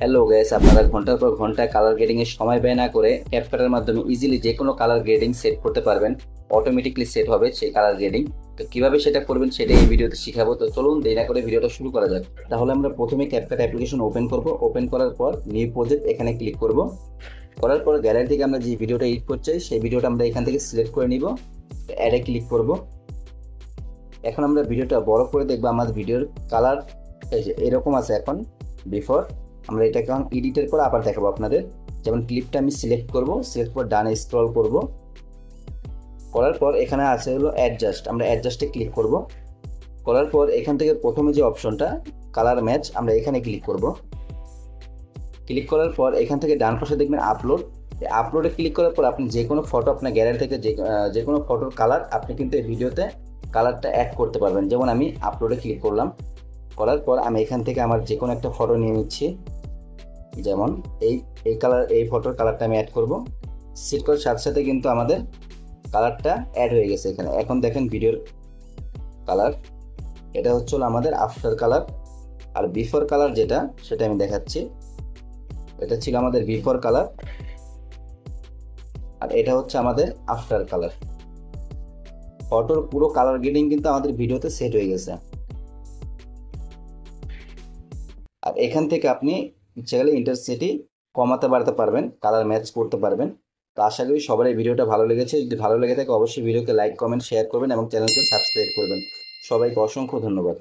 Hello guys, আপনারা ঘন্টার পর ঘন্টা কালার গ্রেডিং এর সময় ব্যয় না করে ক্যাপকাটের মাধ্যমে ইজিলি যে কোনো কালার গ্রেডিং সেট করতে পারবেন। অটোমেটিকলি সেট হবে সেই কালার গ্রেডিং। তো কিভাবে সেটা করবেন সেটা এই ভিডিওতে শিখাবো। তো চলুন দেরি না করে ভিডিওটা শুরু করা যাক। তাহলে আমরা প্রথমে ক্যাপকাট অ্যাপ্লিকেশন ওপেন করব। ওপেন করার পর নিউ প্রজেক্ট এখানে ক্লিক করব। করার পর গ্যালারি থেকে আমরা যে ভিডিওটা এডিট করতে চাই সেই ভিডিওটা আমরা এখান থেকে সিলেক্ট করে নিব। অ্যাডে ক্লিক করব। এখন আমরা ভিডিওটা বড় করে দেখবো। আমাদের ভিডিওর কালার এই যে এরকম আছে এখন বিফোর। আমরা এটাকে এখন এডিটের পর আবার দেখাবো আপনাদের। যেমন ক্লিপটা আমি সিলেক্ট করব, সিলেক্ট করে ডানে স্ক্রল করব। করার পর এখানে আছে হলো অ্যাডজাস্ট, আমরা অ্যাডজাস্টে ক্লিক করব। করার পর এখান থেকে প্রথমে যে অপশনটা কালার ম্যাচ, আমরা এখানে ক্লিক করব। ক্লিক করার পর এখান থেকে ডান পাশে দেখবেন আপলোড। আপলোডে ক্লিক করার পর আপনি যে কোনো ফটো আপনার গ্যালারি থেকে যে কোনো ফটোর কালার আপনি কিন্তু এই ভিডিওতে কালারটা অ্যাড করতে পারবেন। যেমন আমি আপলোডে ক্লিক করলাম। করার পর আমি এখান থেকে আমার যে কোনো একটা ফটো নিয়ে নিচ্ছি। যেমন এই এই কালার, এই ফটোর কালারটা আমি অ্যাড করব। সিট করার সাথে সাথে কিন্তু আমাদের কালারটা অ্যাড হয়ে গেছে এখানে। এখন দেখেন ভিডিওর কালার, এটা হচ্ছে আমাদের আফটার কালার। আর বিফোর কালার যেটা, সেটা আমি দেখাচ্ছি। এটা ছিল আমাদের বিফোর কালার, আর এটা হচ্ছে আমাদের আফটার কালার। ফটোর পুরো কালার গ্রেডিং কিন্তু আমাদের ভিডিওতে সেট হয়ে গেছে। আর এখান থেকে আপনি ইচ্ছে গেলে ইন্টেন্সিটি কমাতে বাড়াতে পারবেন, কালার ম্যাচ করতে পারবেন। তো আশা করি সবার এই ভিডিওটা ভালো লেগেছে। যদি ভালো লেগে থাকে অবশ্যই ভিডিওকে লাইক কমেন্ট শেয়ার করবেন এবং চ্যানেলকে সাবস্ক্রাইব করবেন। সবাইকে অসংখ্য ধন্যবাদ।